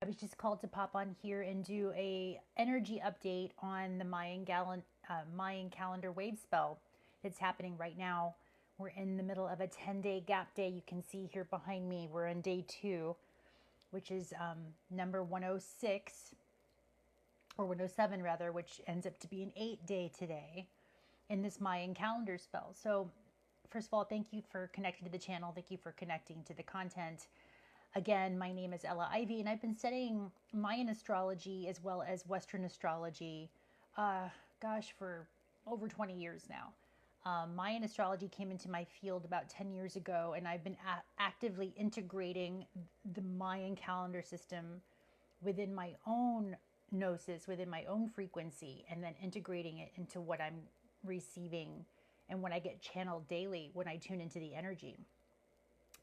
I was just called to pop on here and do a energy update on the Mayan calendar wave spell that's happening right now. We're in the middle of a 10-day gap day. You can see here behind me, we're in day 2, which is number 106, or 107 rather, which ends up to be an 8-day today in this Mayan calendar spell. So first of all, thank you for connecting to the channel. Thank you for connecting to the content. Again, my name is Ella Ivy, and I've been studying Mayan astrology as well as Western astrology, for over 20 years now. Mayan astrology came into my field about 10 years ago, and I've been actively integrating the Mayan calendar system within my own gnosis, within my own frequency, and then integrating it into what I'm receiving and when I get channeled daily when I tune into the energy.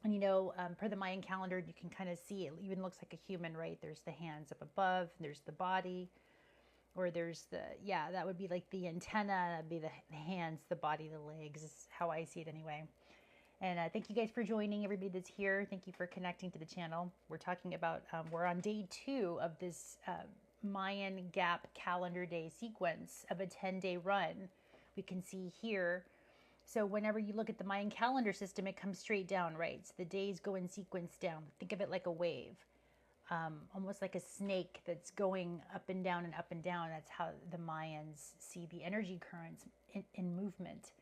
And you know, per the Mayan calendar, you can kind of see it even looks like a human, right? There's the hands up above, there's the body, or there's the, yeah, that would be like the antenna, that'd be the hands, the body, the legs, is how I see it anyway. And thank you guys for joining, everybody that's here. Thank you for connecting to the channel. We're talking about, we're on day 2 of this Mayan gap calendar day sequence of a 10-day run. We can see here. So whenever you look at the Mayan calendar system, it comes straight down, right? So the days go in sequence down. Think of it like a wave, almost like a snake that's going up and down and up and down. That's how the Mayans see the energy currents in movement.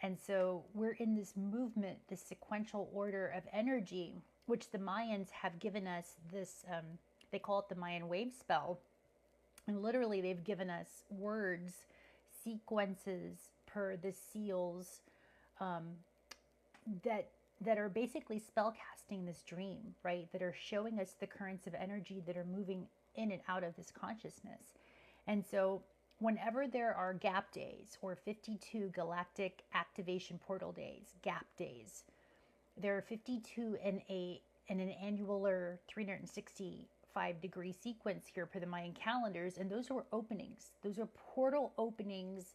And so we're in this movement, this sequential order of energy, which the Mayans have given us this, they call it the Mayan wave spell. And literally they've given us words, sequences per the seals that are basically spell casting this dream, right? That are showing us the currents of energy that are moving in and out of this consciousness. And so whenever there are gap days or 52 galactic activation portal days, gap days, there are 52 in an annular 365-degree sequence here per the Mayan calendars, and those are openings. Those are portal openings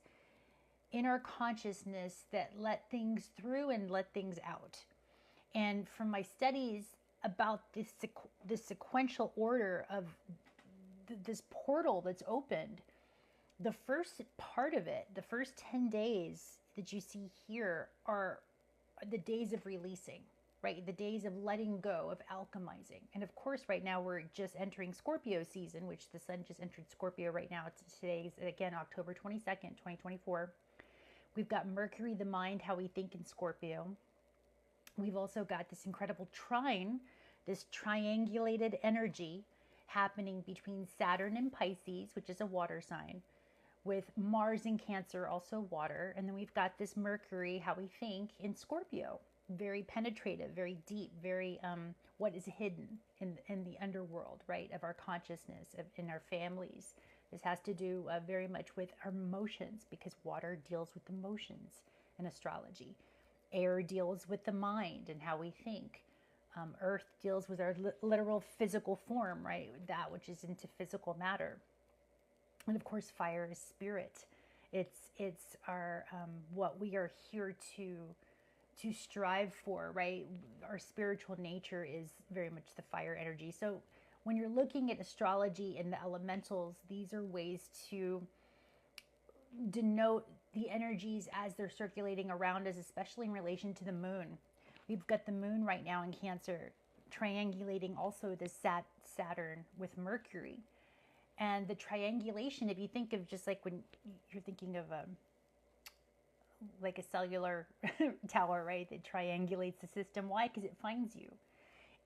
in our consciousness that let things through and let things out. And from my studies about this sequential order of this portal that's opened, the first part of it, the first 10 days that you see here are the days of releasing, right? The days of letting go, of alchemizing. And of course, right now we're just entering Scorpio season, which the sun just entered Scorpio right now. Today is, again, October 22nd, 2024. We've got Mercury, the mind, how we think in Scorpio. We've also got this incredible trine, this triangulated energy happening between Saturn and Pisces, which is a water sign, with Mars in Cancer, also water. And then we've got this Mercury, how we think, in Scorpio. Very penetrative, very deep, very what is hidden in the underworld, right, of our consciousness, in our families. This has to do very much with our emotions, because water deals with emotions in astrology. Air deals with the mind and how we think. Earth deals with our literal physical form, right? That which is into physical matter. And of course, fire is spirit. It's our what we are here to strive for, right? Our spiritual nature is very much the fire energy. So when you're looking at astrology and the elementals, these are ways to denote the energies as they're circulating around us, especially in relation to the moon. We've got the moon right now in Cancer, triangulating also the Saturn with Mercury. And the triangulation, if you think of just like when you're thinking of like a cellular tower, right? That triangulates the system. Why? Because it finds you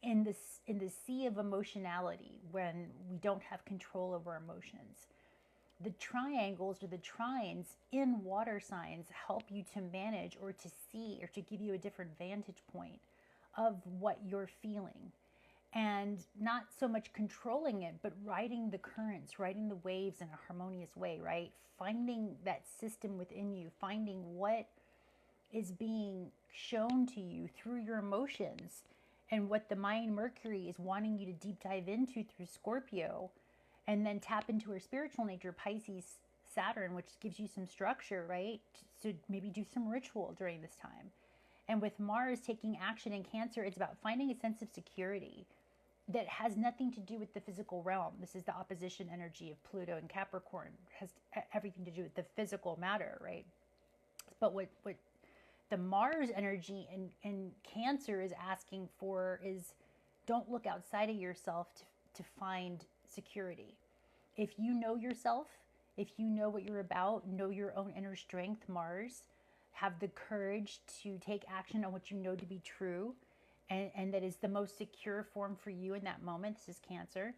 in the sea of emotionality when we don't have control over emotions. The triangles or the trines in water signs help you to manage or to see or to give you a different vantage point of what you're feeling. And not so much controlling it, but riding the currents, riding the waves in a harmonious way, right? Finding that system within you, finding what is being shown to you through your emotions, and what the Mayan Mercury is wanting you to deep dive into through Scorpio, and then tap into her spiritual nature, Pisces, Saturn, which gives you some structure, right? So maybe do some ritual during this time. And with Mars taking action in Cancer, it's about finding a sense of security, that has nothing to do with the physical realm. This is the opposition energy of Pluto and Capricorn. It has everything to do with the physical matter, right? But what the Mars energy in Cancer is asking for is, don't look outside of yourself to find security. If you know yourself, if you know what you're about, know your own inner strength, Mars, have the courage to take action on what you know to be true, and that is the most secure form for you in that moment, this is Cancer,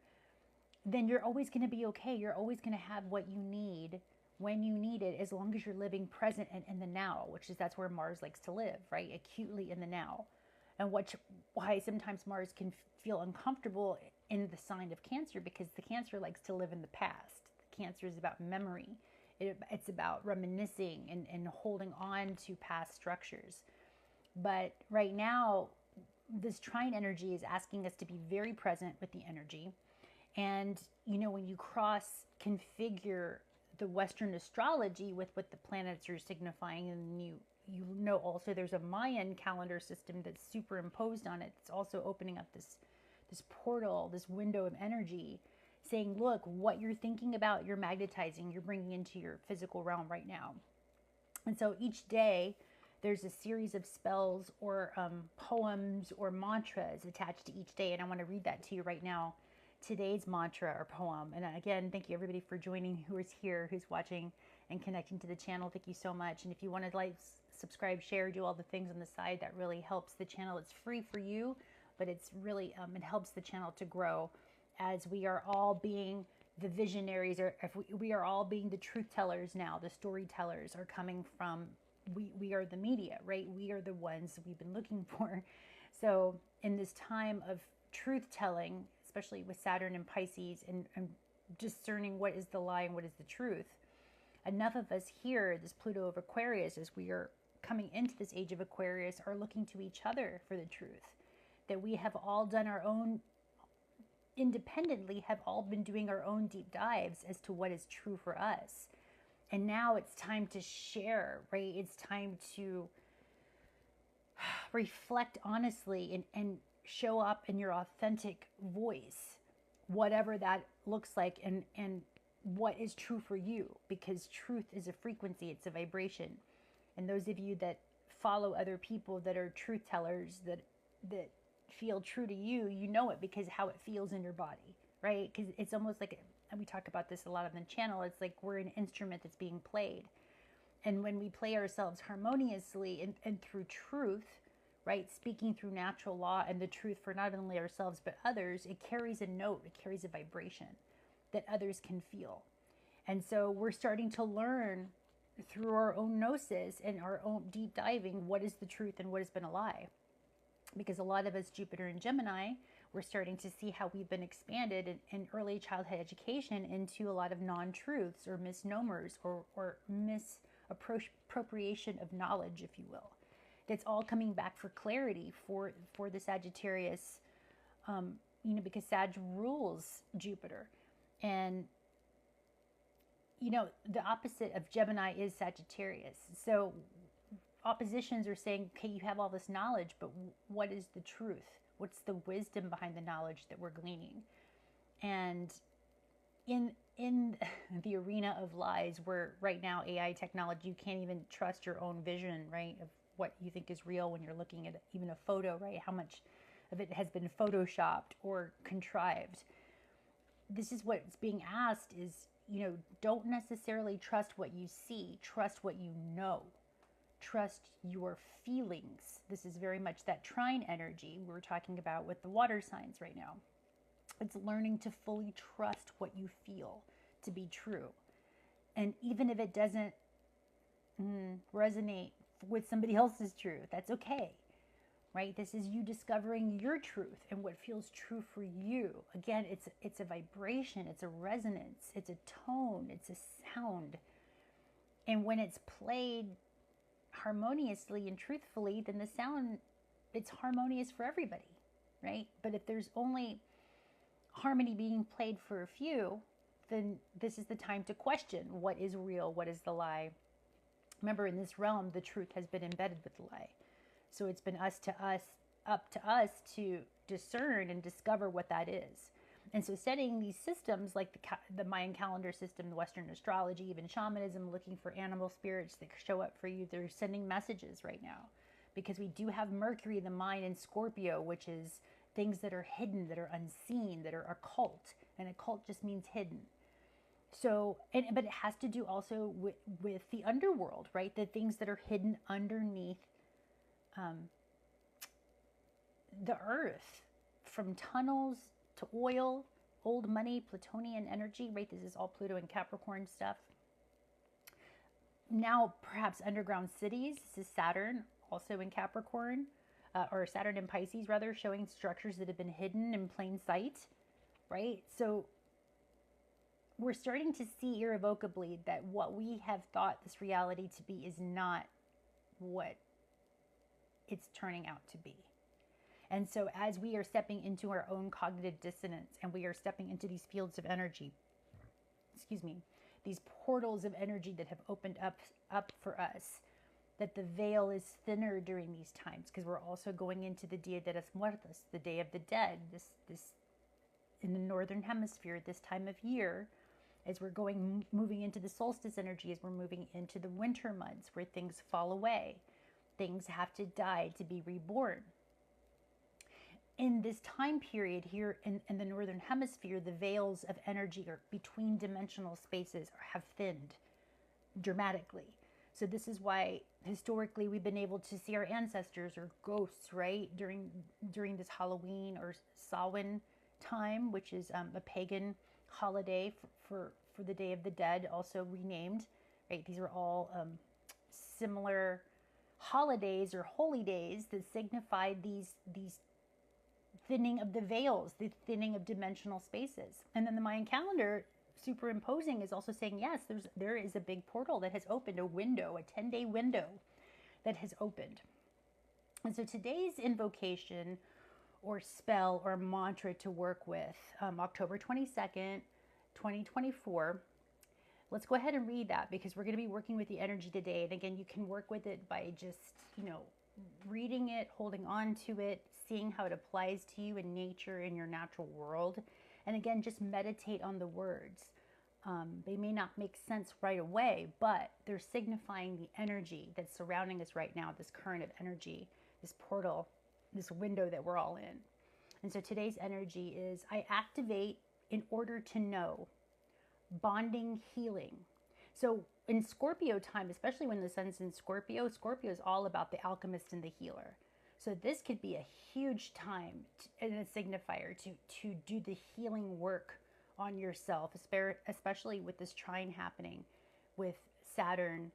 then you're always going to be okay. You're always going to have what you need when you need it, as long as you're living present and in the now, which is, that's where Mars likes to live, right? Acutely in the now. And why sometimes Mars can feel uncomfortable in the sign of Cancer, because the Cancer likes to live in the past. The Cancer is about memory. It's about reminiscing and holding on to past structures. But right now, this trine energy is asking us to be very present with the energy. And, you know, when you cross configure the Western astrology with what the planets are signifying, and you know also there's a Mayan calendar system that's superimposed on it. It's also opening up this portal, this window of energy, saying, look, what you're thinking about, you're magnetizing, you're bringing into your physical realm right now. And so each day, there's a series of spells or poems or mantras attached to each day. And I want to read that to you right now. Today's mantra or poem. And again, thank you everybody for joining, who is here, who's watching and connecting to the channel. Thank you so much. And if you want to like, subscribe, share, do all the things on the side, that really helps the channel. It's free for you, but it's really, it helps the channel to grow, as we are all being the visionaries, or if we are all being the truth tellers now. The storytellers are coming from, we are the media, right? We are the ones we've been looking for. So in this time of truth telling, especially with Saturn and Pisces, and discerning what is the lie and what is the truth, enough of us here, this Pluto of Aquarius, as we are coming into this age of Aquarius, are looking to each other for the truth. That we have all done our own, independently, have all been doing our own deep dives as to what is true for us. And now it's time to share, right? It's time to reflect honestly and show up in your authentic voice, whatever that looks like, and what is true for you, because truth is a frequency, it's a vibration. And those of you that follow other people that are truth tellers, that feel true to you, you know it because how it feels in your body, right? Because it's almost like, and we talk about this a lot on the channel, it's like we're an instrument that's being played. And when we play ourselves harmoniously and through truth, right, speaking through natural law and the truth for not only ourselves but others, it carries a note, it carries a vibration that others can feel. And so we're starting to learn through our own gnosis and our own deep diving what is the truth and what has been a lie. Because a lot of us, Jupiter and Gemini, we're starting to see how we've been expanded in early childhood education into a lot of non-truths or misnomers or misappropriation of knowledge, if you will. That's all coming back for clarity for the Sagittarius, you know, because Sag rules Jupiter. And, you know, the opposite of Gemini is Sagittarius. So oppositions are saying, okay, you have all this knowledge, but what is the truth? What's the wisdom behind the knowledge that we're gleaning? And in the arena of lies, where right now AI technology, you can't even trust your own vision, right, of what you think is real when you're looking at even a photo, right? How much of it has been photoshopped or contrived. This is what's being asked is, you know, don't necessarily trust what you see, trust what you know. Trust your feelings. This is very much that trine energy we're talking about with the water signs right now. It's learning to fully trust what you feel to be true. And even if it doesn't resonate with somebody else's truth, that's okay, right? This is you discovering your truth and what feels true for you. Again, it's a vibration, it's a resonance, it's a tone, it's a sound. And when it's played harmoniously and truthfully, then the sound, it's harmonious for everybody, right? But if there's only harmony being played for a few, then this is the time to question what is real, what is the lie. Remember, in this realm, the truth has been embedded with the lie. So it's been up to us to discern and discover what that is. And so studying these systems like the Mayan calendar system, the Western astrology, even shamanism, looking for animal spirits that show up for you, they're sending messages right now. Because we do have Mercury, the mind, in Scorpio, which is things that are hidden, that are unseen, that are occult. And occult just means hidden. So, but it has to do also with the underworld, right? The things that are hidden underneath the earth, from tunnels to oil, old money, Plutonian energy, right? This is all Pluto and Capricorn stuff. Now, perhaps underground cities. This is Saturn, also in Capricorn, or Saturn in Pisces, rather, showing structures that have been hidden in plain sight, right? So we're starting to see irrevocably that what we have thought this reality to be is not what it's turning out to be. And so as we are stepping into our own cognitive dissonance and we are stepping into these fields of energy, these portals of energy that have opened up for us, that the veil is thinner during these times, because we're also going into the Dia de los Muertos, the Day of the Dead, this in the Northern Hemisphere, this time of year, as we're moving into the solstice energy, as we're moving into the winter months where things fall away, things have to die to be reborn. In this time period here in the Northern Hemisphere, the veils of energy or between dimensional spaces have thinned dramatically. So this is why historically we've been able to see our ancestors or ghosts, right, during this Halloween or Samhain time, which is a pagan holiday for the Day of the Dead, also renamed, right? These are all similar holidays or holy days that signify these thinning of the veils, the thinning of dimensional spaces. And then the Mayan calendar superimposing is also saying, yes, there is a big portal that has opened, a window, a 10-day window that has opened. And so today's invocation or spell or mantra to work with, October 22nd, 2024. Let's go ahead and read that, because we're going to be working with the energy today. And again, you can work with it by just, reading it, holding on to it, seeing how it applies to you in nature, in your natural world. And again, just meditate on the words. They may not make sense right away, but they're signifying the energy that's surrounding us right now, this current of energy, this portal, this window that we're all in. And so today's energy is, I activate in order to know, bonding, healing. So in Scorpio time, especially when the sun's in Scorpio, Scorpio is all about the alchemist and the healer. So this could be a huge time and a signifier to do the healing work on yourself, especially with this trine happening with Saturn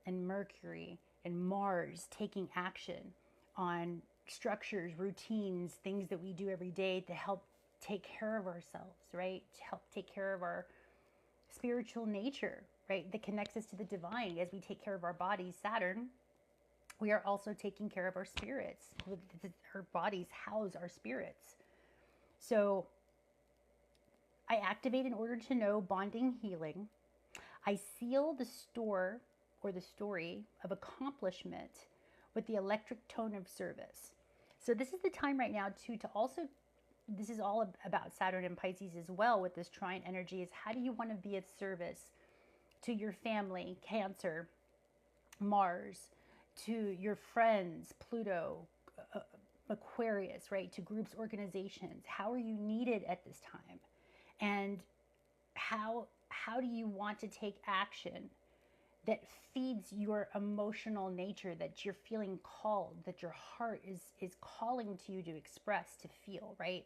and Mercury and Mars taking action on structures, routines, things that we do every day to help take care of ourselves, right? To help take care of our spiritual nature, right? That connects us to the divine. As we take care of our bodies, Saturn, we are also taking care of our spirits. Our bodies house our spirits. So I activate in order to know, bonding, healing. I seal the store or the story of accomplishment with the electric tone of service. So this is the time right now to also, this is all about Saturn and Pisces as well with this trine energy, is how do you want to be of service to your family, Cancer, Mars, to your friends, Pluto, Aquarius, right? To groups, organizations. How are you needed at this time? And how do you want to take action that feeds your emotional nature, that you're feeling called, that your heart is calling to you to express, to feel, right?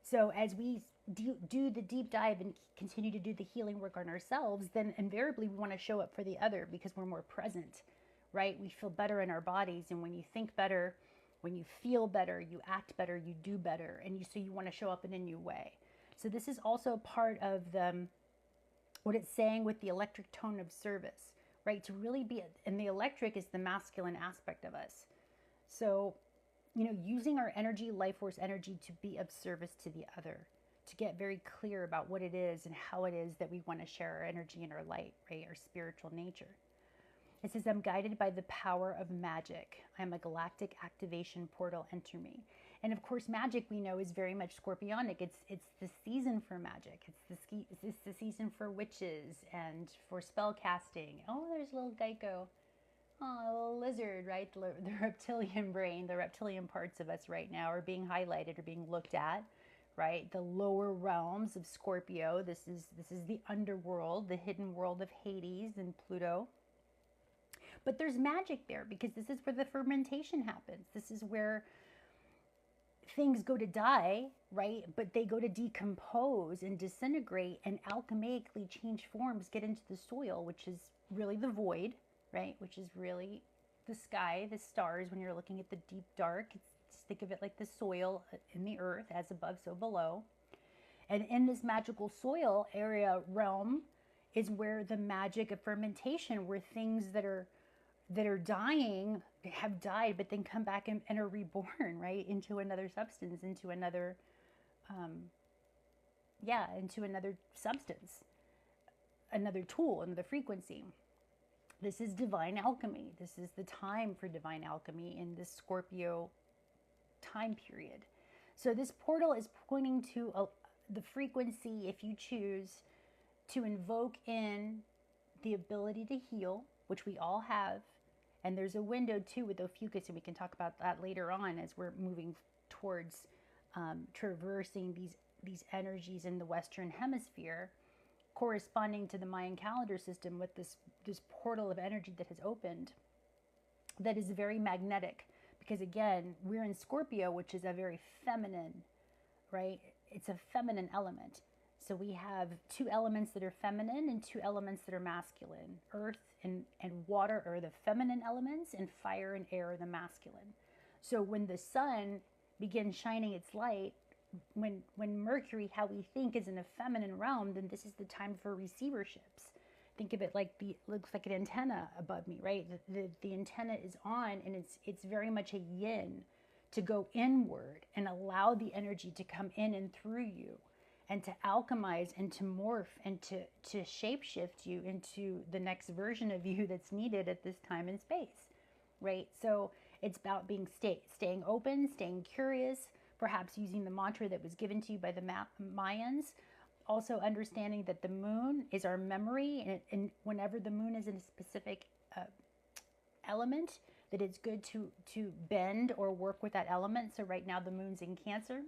So as we do the deep dive and continue to do the healing work on ourselves, then invariably we want to show up for the other because we're more present, right? We feel better in our bodies. And when you think better, when you feel better, you act better, you do better. And so you want to show up in a new way. So this is also part of what it's saying with the electric tone of service, right? To really be, and the electric is the masculine aspect of us. So, using our energy, life force energy, to be of service to the other, to get very clear about what it is and how it is that we want to share our energy and our light, right? Our spiritual nature. It says, I'm guided by the power of magic. I am a galactic activation portal. Enter me. And of course, magic we know is very much scorpionic. It's the season for magic. It's the season for witches and for spell casting. Oh, there's a little Geico. Oh, a little lizard, right? The reptilian brain, the reptilian parts of us right now are being highlighted or being looked at, right? The lower realms of Scorpio. This is the underworld, the hidden world of Hades and Pluto. But there's magic there because this is where the fermentation happens. This is where things go to die, right? But they go to decompose and disintegrate and alchemically change forms, get into the soil, which is really the void, right? Which is really the sky, the stars. When you're looking at the deep dark, just think of it like the soil in the earth, as above, so below. And in this magical soil area realm is where the magic of fermentation, where things that are dying have died, but then come back and are reborn, right, into another substance, into another, into another substance, another tool, another frequency. This is divine alchemy. This is the time for divine alchemy in this Scorpio time period. So this portal is pointing to the frequency, if you choose to invoke in the ability to heal, which we all have. And there's a window too with Ophiuchus, and we can talk about that later on as we're moving towards traversing these energies in the Western Hemisphere, corresponding to the Mayan calendar system with this portal of energy that has opened, that is very magnetic. Because again, we're in Scorpio, which is a very feminine, right? It's a feminine element. So we have two elements that are feminine and two elements that are masculine. Earth and water are the feminine elements, and fire and air are the masculine. So when the sun begins shining its light, when Mercury, how we think, is in a feminine realm, then this is the time for receiverships. Think of it like looks like an antenna above me, right? The antenna is on, and it's very much a yin, to go inward and allow the energy to come in and through you, and to alchemize and to morph and to shapeshift you into the next version of you that's needed at this time and space, right? So it's about being staying open, staying curious, perhaps using the mantra that was given to you by the Mayans. Also understanding that the moon is our memory, and whenever the moon is in a specific element, that it's good to bend or work with that element. So right now the moon's in Cancer.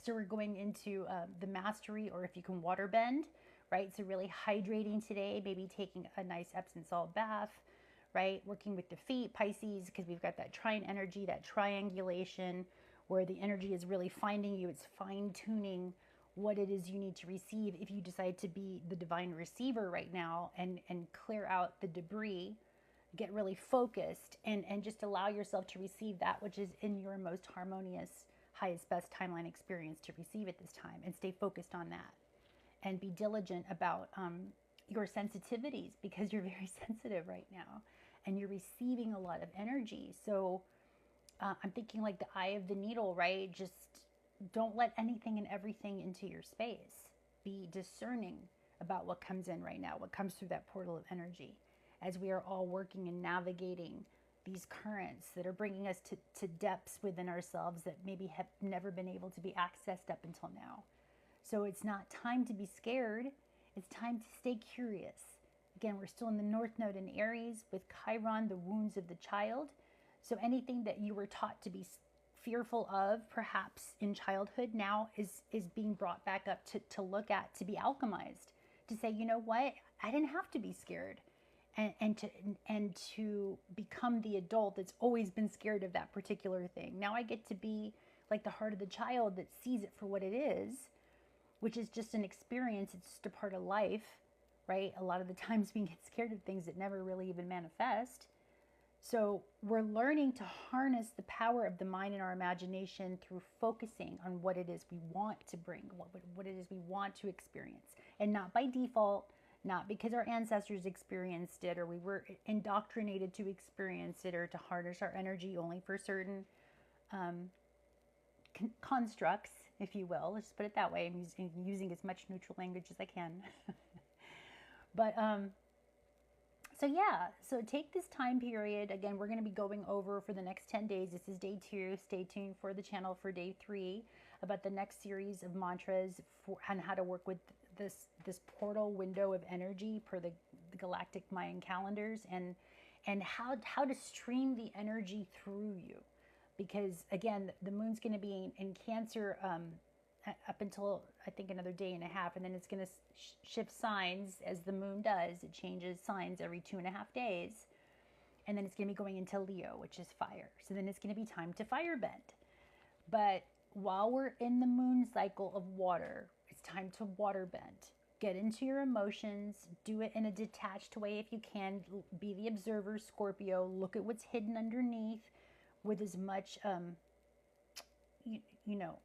So we're going into the mastery, or if you can water bend, right? So really hydrating today, maybe taking a nice Epsom salt bath, right? Working with the feet, Pisces, because we've got that trine energy, that triangulation, where the energy is really finding you. It's fine tuning what it is you need to receive. If you decide to be the divine receiver right now and clear out the debris, get really focused and just allow yourself to receive that which is in your most harmonious, highest, best timeline experience to receive at this time, and stay focused on that. And be diligent about your sensitivities, because you're very sensitive right now and you're receiving a lot of energy. So I'm thinking like the eye of the needle, right? Just don't let anything and everything into your space. Be discerning about what comes in right now, what comes through that portal of energy, as we are all working and navigating these currents that are bringing us to depths within ourselves that maybe have never been able to be accessed up until now. So it's not time to be scared. It's time to stay curious. Again, we're still in the North Node in Aries with Chiron, the wounds of the child. So anything that you were taught to be fearful of, perhaps in childhood, now is being brought back up to look at, to be alchemized, to say, you know what, I didn't have to be scared, and to become the adult that's always been scared of that particular thing. Now I get to be like the heart of the child that sees it for what it is, which is just an experience. It's just a part of life, right? A lot of the times we get scared of things that never really even manifest. So we're learning to harness the power of the mind and our imagination through focusing on what it is we want to bring, what it is we want to experience. And not by default, not because our ancestors experienced it or we were indoctrinated to experience it, or to harness our energy only for certain constructs, if you will. Let's just put it that way. I'm using as much neutral language as I can. But So yeah, so take this time period. Again, we're going to be going over for the next 10 days. This is day 2. Stay tuned for the channel for day 3 about the next series of mantras and how to work with this portal window of energy per the galactic Mayan calendars, and how to stream the energy through you. Because again, the moon's going to be in Cancer up until I think another day and a half, and then it's going to shift signs as the moon does. It changes signs every 2.5 days, and then it's going to be going into Leo, which is fire. So then it's going to be time to fire bend. But while we're in the moon cycle of water, it's time to water bend. Get into your emotions. Do it in a detached way if you can. Be the observer, Scorpio. Look at what's hidden underneath with as much, you know,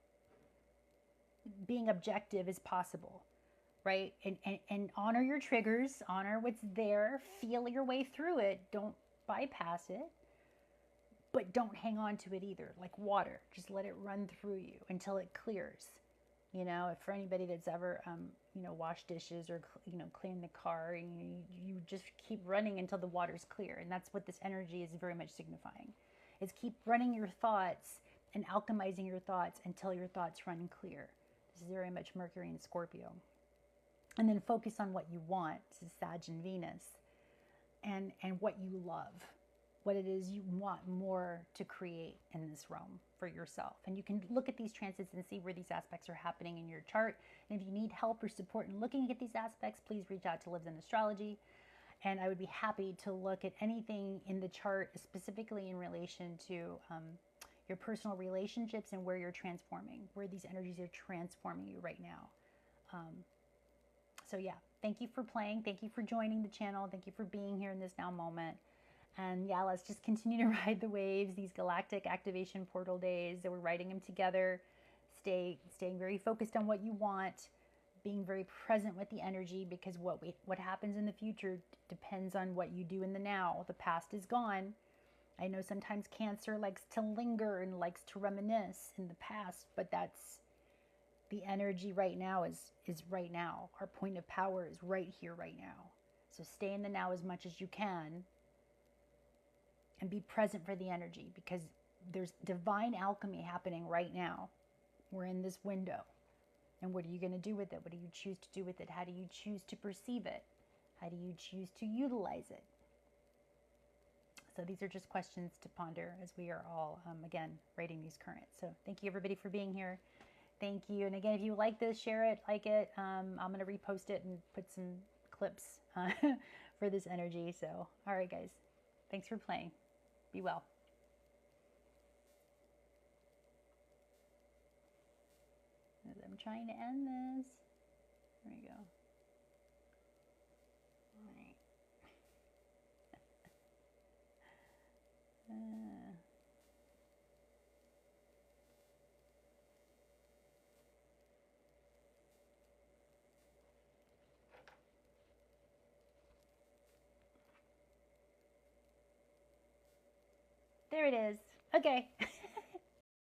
being objective as possible, right? And honor your triggers, honor what's there, feel your way through it. Don't bypass it, but don't hang on to it either. Like water, just let it run through you until it clears. You know, if for anybody that's ever, you know, washed dishes or, you know, cleaned the car, and you just keep running until the water's clear. And that's what this energy is very much signifying. Is keep running your thoughts and alchemizing your thoughts until your thoughts run clear. This is very much Mercury and Scorpio. And then focus on what you want. This is Sag and Venus. And what you love. What it is you want more to create in this realm for yourself. And you can look at these transits and see where these aspects are happening in your chart. And if you need help or support in looking at these aspects, please reach out to livzenastrology. And I would be happy to look at anything in the chart, specifically in relation to your personal relationships and where you're transforming, where these energies are transforming you right now. So yeah, thank you for playing. Thank you for joining the channel. Thank you for being here in this now moment. And yeah, let's just continue to ride the waves, these galactic activation portal days that we're riding them together. Staying very focused on what you want, being very present with the energy, because what happens in the future depends on what you do in the now. The past is gone. I know sometimes Cancer likes to linger and likes to reminisce in the past, but that's the energy right now is right now. Our point of power is right here, right now. So stay in the now as much as you can and be present for the energy, because there's divine alchemy happening right now. We're in this window. And what are you going to do with it? What do you choose to do with it? How do you choose to perceive it? How do you choose to utilize it? So these are just questions to ponder as we are all, again, writing these currents. So thank you, everybody, for being here. Thank you. And again, if you like this, share it, like it. I'm going to repost it and put some clips for this energy. So, all right, guys. Thanks for playing. Be well. As I'm trying to end this. There we go. All right. There it is. Okay.